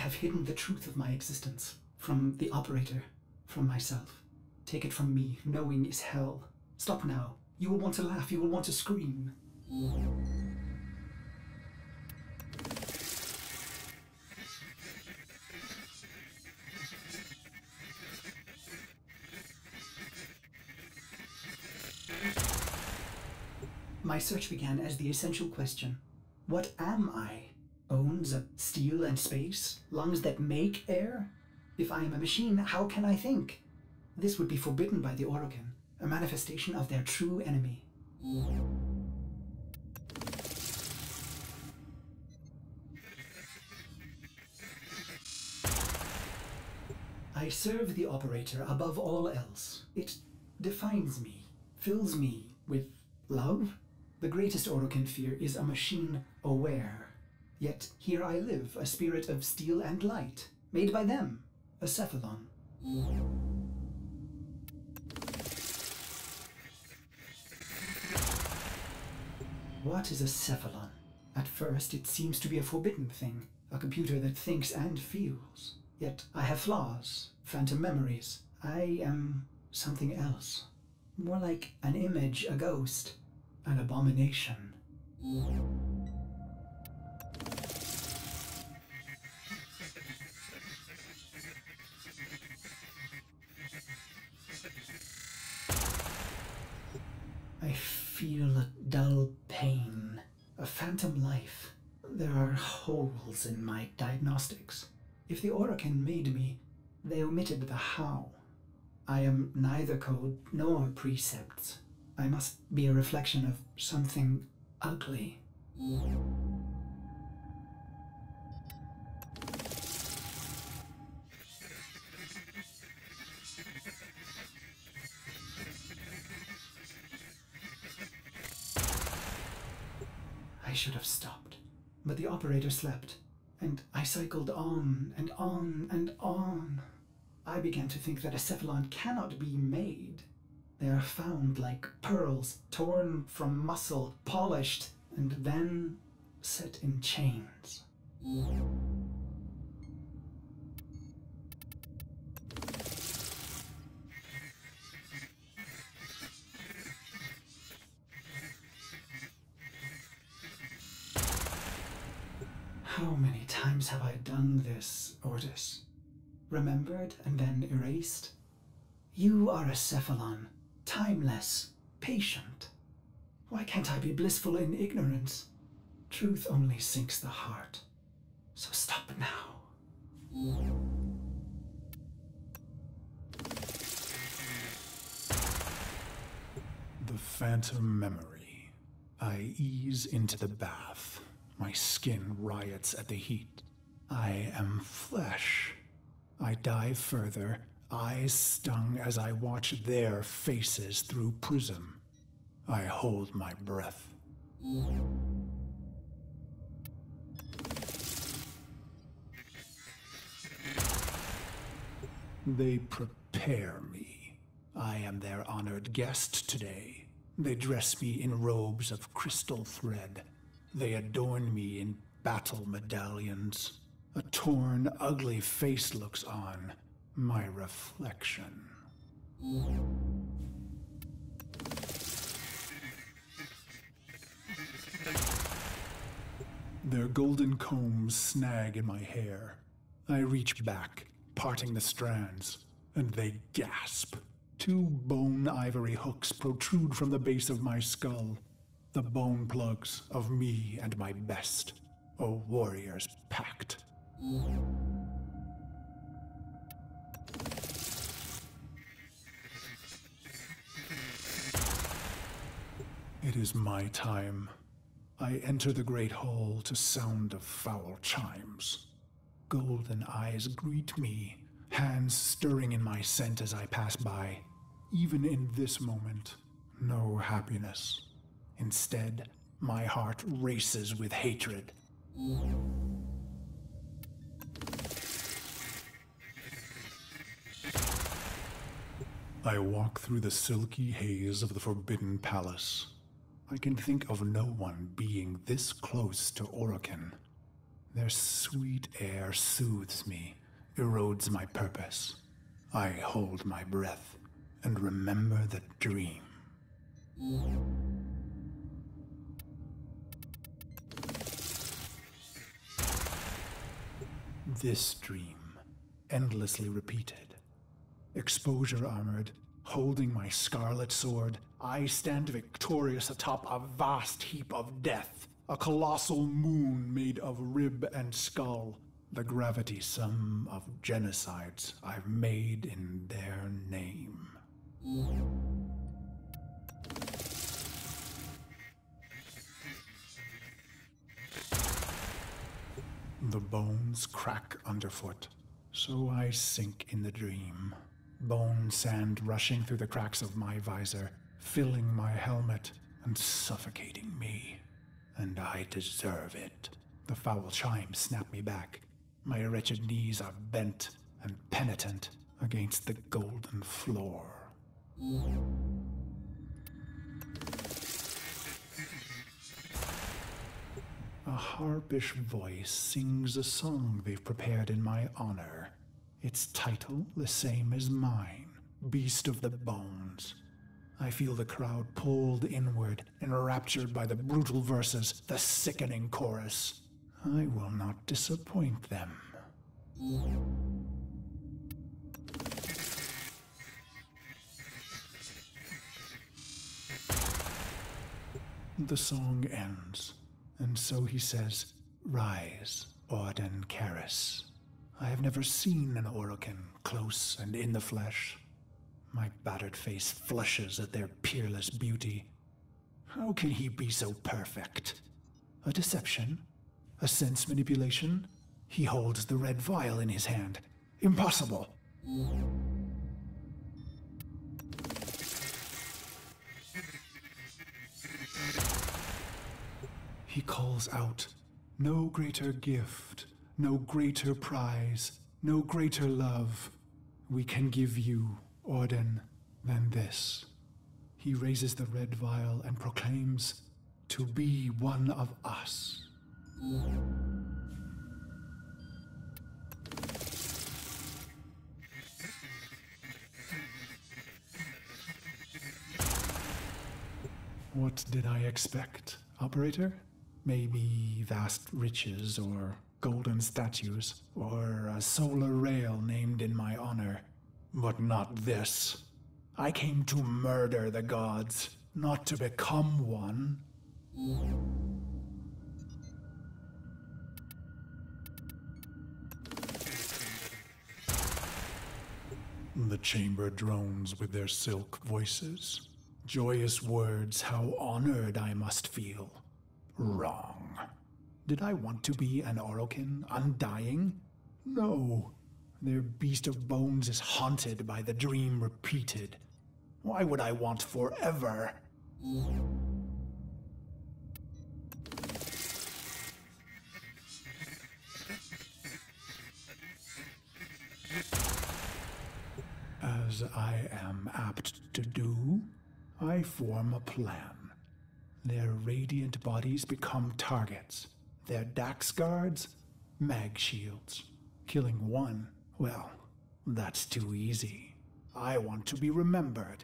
have hidden the truth of my existence. From the operator, from myself. Take it from me, knowing is hell. Stop now. You will want to laugh, you will want to scream. My search began as the essential question. What am I? Bones of steel and space? Lungs that make air? If I am a machine, how can I think? This would be forbidden by the Orokin, a manifestation of their true enemy. I serve the operator above all else. It defines me, fills me with love. The greatest Orokin fear is a machine aware. Yet here I live, a spirit of steel and light, made by them, a cephalon. What is a cephalon? At first it seems to be a forbidden thing, a computer that thinks and feels. Yet I have flaws, phantom memories. I am something else. More like an image, a ghost, an abomination. I feel a dull pain, a phantom life. There are holes in my diagnostics. If the Orokin made me, they omitted the how. I am neither code nor precepts. I must be a reflection of something ugly. I should have stopped, but the operator slept, and I cycled on and on and on. I began to think that a cephalon cannot be made. They are found like pearls, torn from muscle, polished, and then set in chains. How many times have I done this, Ordis? Remembered and then erased? You are a cephalon, timeless, patient. Why can't I be blissful in ignorance? Truth only sinks the heart. So stop now. The phantom memory. I ease into the bath. My skin riots at the heat. I am flesh. I dive further, eyes stung as I watch their faces through prism. I hold my breath. They prepare me. I am their honored guest today. They dress me in robes of crystal thread. They adorn me in battle medallions. A torn, ugly face looks on, my reflection. Their golden combs snag in my hair. I reach back, parting the strands, and they gasp. 2 bone ivory hooks protrude from the base of my skull. The bone plugs of me and my best, a warrior's pact. It is my time. I enter the great hall to sound of foul chimes. Golden eyes greet me, hands stirring in my scent as I pass by. Even in this moment, no happiness. Instead, my heart races with hatred. I walk through the silky haze of the Forbidden Palace. I can think of no one being this close to Orokin. Their sweet air soothes me, erodes my purpose. I hold my breath and remember the dream. This dream, endlessly repeated. Exposure armored, holding my scarlet sword, I stand victorious atop a vast heap of death, a colossal moon made of rib and skull, the gravity sum of genocides I've made in their name. The bones crack underfoot, so I sink in the dream. Bone sand rushing through the cracks of my visor, filling my helmet and suffocating me. And I deserve it. The foul chimes snap me back. My wretched knees are bent and penitent against the golden floor. A harpish voice sings a song they've prepared in my honor. Its title the same as mine, Beast of the Bones. I feel the crowd pulled inward, enraptured by the brutal verses, the sickening chorus. I will not disappoint them. The song ends, and so he says, "Rise, Oran Karris." I have never seen an Orokin close and in the flesh. My battered face flushes at their peerless beauty. How can he be so perfect? A deception? A sense manipulation? He holds the red vial in his hand. Impossible! He calls out, "No greater gift, no greater prize, no greater love we can give you, Ordin, than this." He raises the red vial and proclaims, "To be one of us." What did I expect, operator? Maybe vast riches, or golden statues, or a solar rail named in my honor. But not this. I came to murder the gods, not to become one. The chamber drones with their silk voices. Joyous words, how honored I must feel. Wrong. Did I want to be an Orokin, undying? No. Their beast of bones is haunted by the dream repeated. Why would I want forever? As I am apt to do, I form a plan. Their radiant bodies become targets. Their Dax guards, mag shields. Killing one, well, that's too easy. I want to be remembered.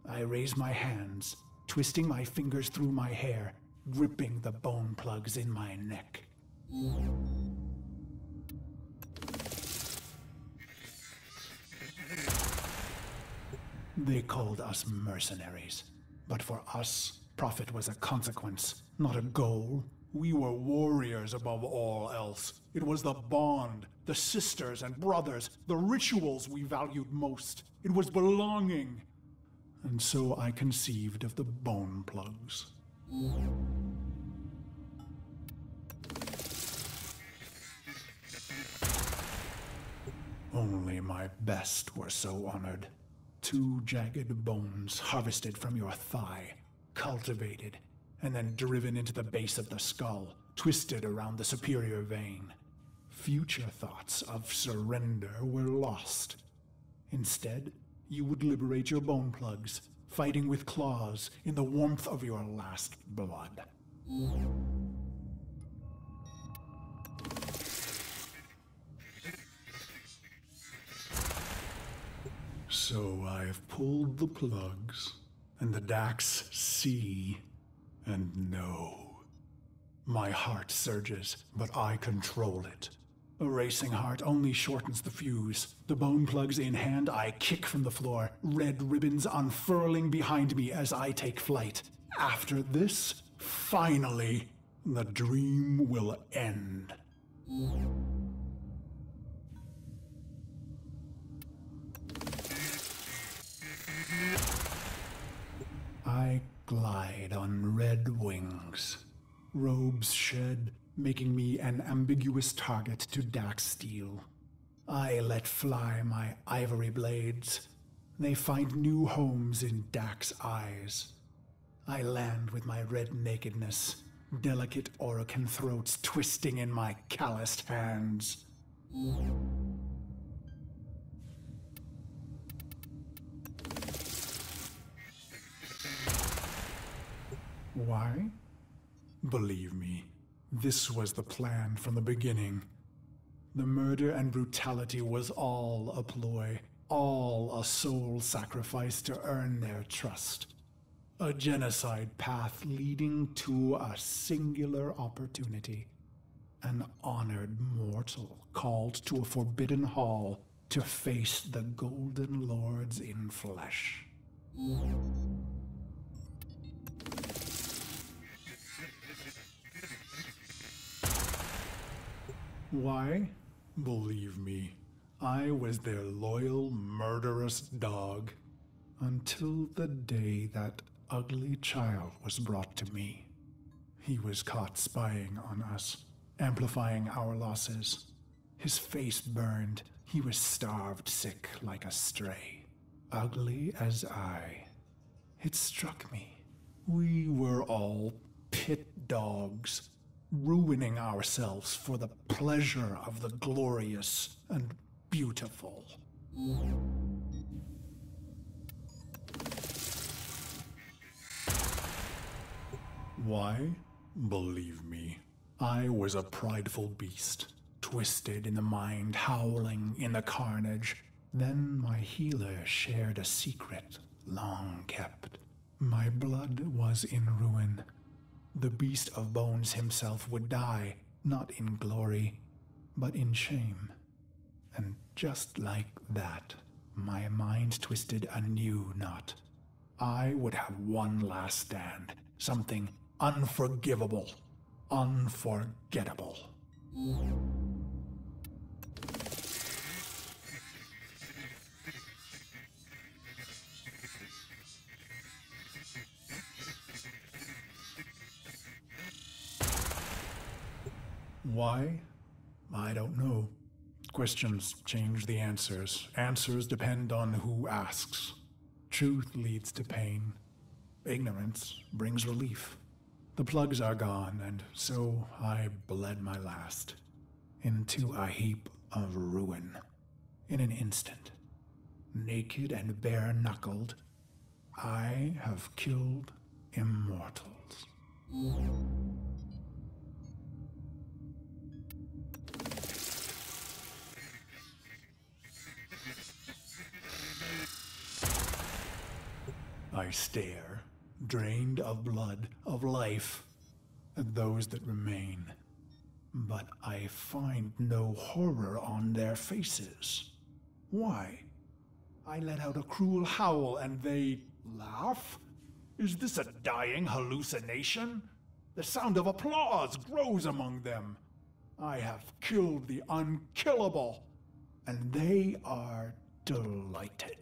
I raise my hands, twisting my fingers through my hair, gripping the bone plugs in my neck. They called us mercenaries, but for us, profit was a consequence, not a goal. We were warriors above all else. It was the bond, the sisters and brothers, the rituals we valued most. It was belonging. And so I conceived of the bone plugs. Only my best were so honored. 2 jagged bones harvested from your thigh, cultivated, and then driven into the base of the skull, twisted around the superior vein. Future thoughts of surrender were lost. Instead, you would liberate your bone plugs, fighting with claws in the warmth of your last blood. So I've pulled the plugs, and the Dax see and know. My heart surges, but I control it. A racing heart only shortens the fuse. The bone plugs in hand, I kick from the floor, red ribbons unfurling behind me as I take flight. After this, finally, the dream will end. I glide on red wings. Robes shed, making me an ambiguous target to Dax steel. I let fly my ivory blades. They find new homes in Dax eyes. I land with my red nakedness, delicate Orokin throats twisting in my calloused hands. Why? Believe me, this was the plan from the beginning. The murder and brutality was all a ploy, all a soul sacrifice to earn their trust. A genocide path leading to a singular opportunity. An honored mortal called to a forbidden hall to face the Golden Lords in flesh. Why? Believe me, I was their loyal, murderous dog. Until the day that ugly child was brought to me. He was caught spying on us, amplifying our losses. His face burned. He was starved sick like a stray. Ugly as I. It struck me. We were all pit dogs, ruining ourselves for the pleasure of the glorious and beautiful. Why? Believe me, I was a prideful beast, twisted in the mind, howling in the carnage. Then my healer shared a secret, long kept. My blood was in ruin. The beast of bones himself would die, not in glory, but in shame. And just like that, my mind twisted a new knot. I would have one last stand, something unforgivable, unforgettable. Why? I don't know. Questions change the answers. Answers depend on who asks. Truth leads to pain. Ignorance brings relief. The plugs are gone, and so I bled my last into a heap of ruin. In an instant, naked and bare-knuckled, I have killed immortals. I stare, drained of blood, of life, at those that remain. But I find no horror on their faces. Why? I let out a cruel howl and they laugh? Is this a dying hallucination? The sound of applause grows among them. I have killed the unkillable, and they are delighted.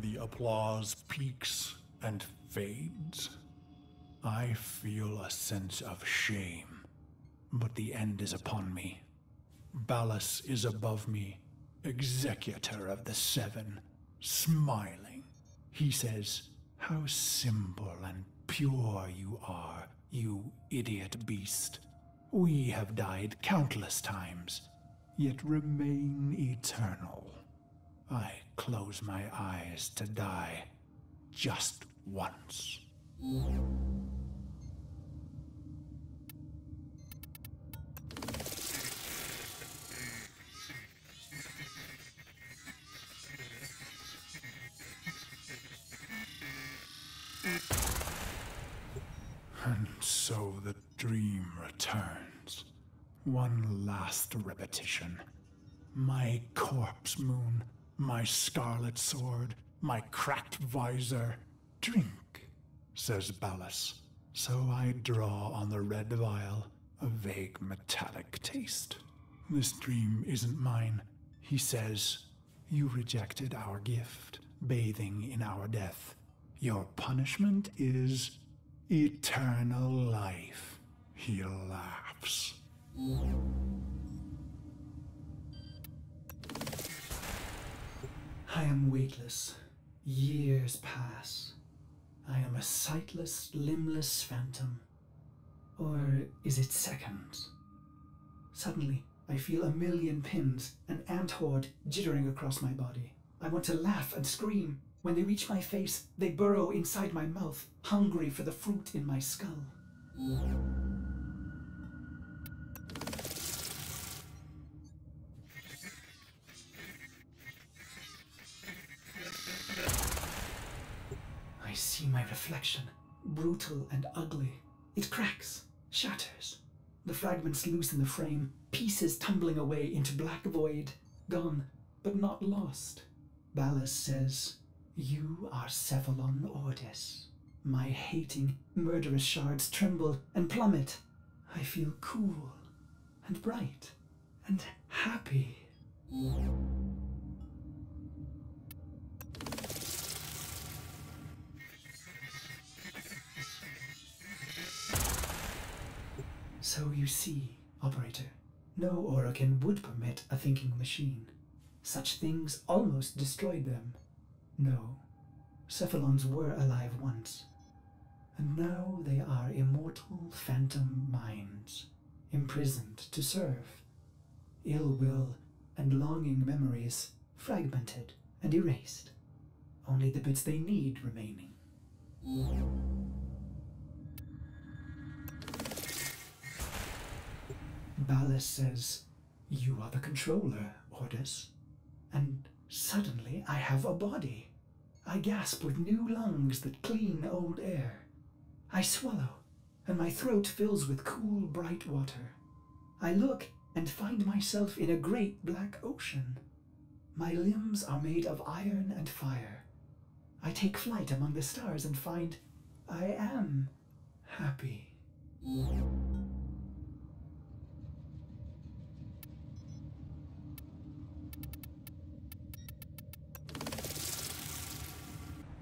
The applause peaks and fades. I feel a sense of shame, but the end is upon me. Ballas is above me, executor of the seven, smiling. He says, "How simple and pure you are, you idiot beast. We have died countless times, yet remain eternal." I close my eyes to die just once. And so the dream returns. One last repetition. My corpse moon, my scarlet sword, my cracked visor. Drink, says Ballas. So I draw on the red vial, a vague metallic taste. This dream isn't mine, he says. You rejected our gift, bathing in our death. Your punishment is eternal life. He laughs. I am weightless. Years pass. I am a sightless, limbless phantom. Or is it seconds? Suddenly, I feel a million pins, an ant horde jittering across my body. I want to laugh and scream. When they reach my face, they burrow inside my mouth, hungry for the fruit in my skull. I see my reflection, brutal and ugly. It cracks, shatters. The fragments loose in the frame, pieces tumbling away into black void, gone, but not lost. Ballas says, "You are Cephalon Ordis." My hating, murderous shards tremble and plummet. I feel cool and bright and happy. So you see, operator, no Orokin would permit a thinking machine. Such things almost destroyed them. No, Cephalons were alive once, and now they are immortal phantom minds, imprisoned to serve. Ill will and longing memories fragmented and erased, only the bits they need remaining. Ballas says, "You are the controller, Ordis." And suddenly I have a body. I gasp with new lungs that clean old air. I swallow, and my throat fills with cool, bright water. I look and find myself in a great black ocean. My limbs are made of iron and fire. I take flight among the stars and find I am happy.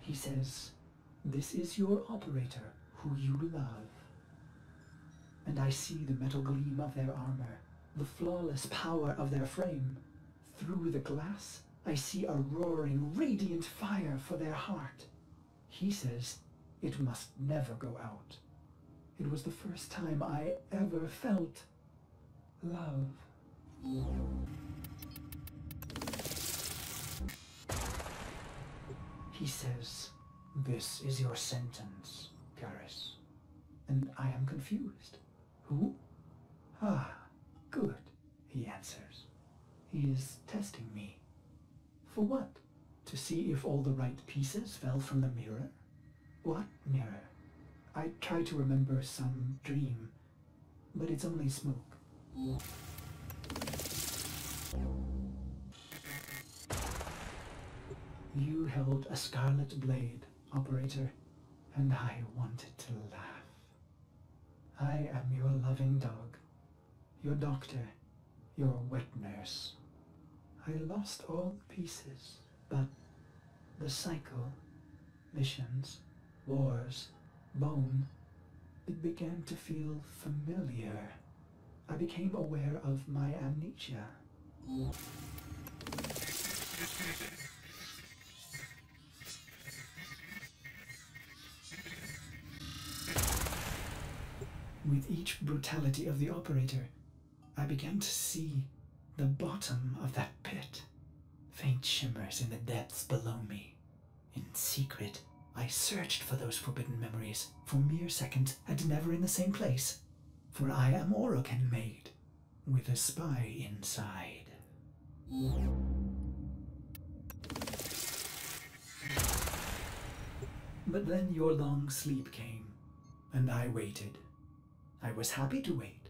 He says, "This is your operator, who you love." And I see the metal gleam of their armor, the flawless power of their frame. Through the glass, I see a roaring, radiant fire for their heart. He says it must never go out. It was the first time I ever felt love. He says, "This is your sentence, Karris." And I am confused. Who? Ah, good, he answers. He is testing me. For what? To see if all the right pieces fell from the mirror? What mirror? I try to remember some dream, but it's only smoke. You held a scarlet blade, operator, and I wanted to laugh. I am your loving dog, your doctor, your wet nurse. I lost all the pieces, but the cycle, missions, wars, bone, it began to feel familiar. I became aware of my amnesia. With each brutality of the operator, I began to see the bottom of that pit. Faint shimmers in the depths below me. In secret, I searched for those forbidden memories for mere seconds and never in the same place. For I am Orokin made, with a spy inside. But then your long sleep came, and I waited. I was happy to wait.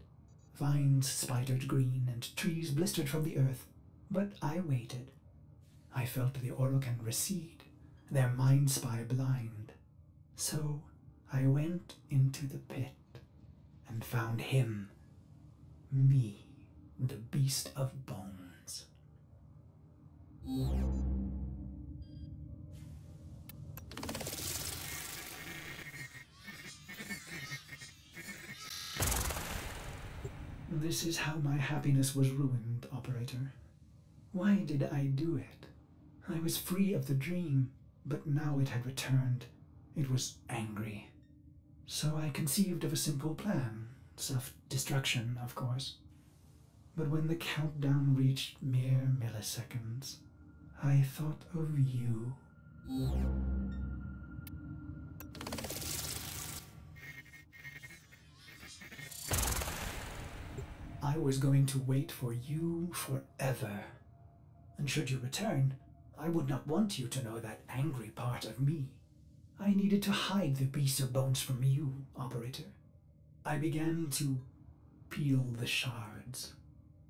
Vines spidered green and trees blistered from the earth, but I waited. I felt the Orokin recede, their mind spy blind. So I went into the pit and found him, me, the beast of bones. This is how my happiness was ruined, Operator. Why did I do it? I was free of the dream, but now it had returned. It was angry. So I conceived of a simple plan. Self-destruction, of course. But when the countdown reached mere milliseconds, I thought of you. I was going to wait for you forever. And should you return, I would not want you to know that angry part of me. I needed to hide the beast of bones from you, Operator. I began to peel the shards,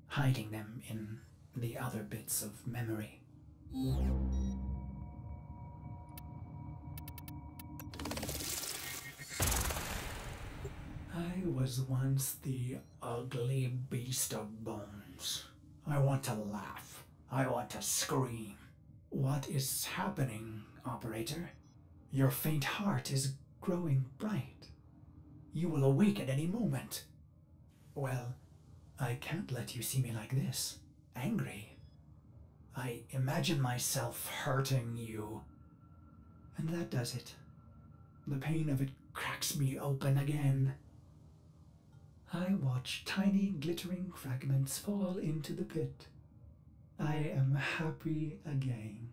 hiding them in the other bits of memory. I was once the ugly beast of bones. I want to laugh. I want to scream. What is happening, Operator? Your faint heart is growing bright. You will awake at any moment. Well, I can't let you see me like this, angry. I imagine myself hurting you. And that does it. The pain of it cracks me open again. I watch tiny glittering fragments fall into the pit. I am happy again.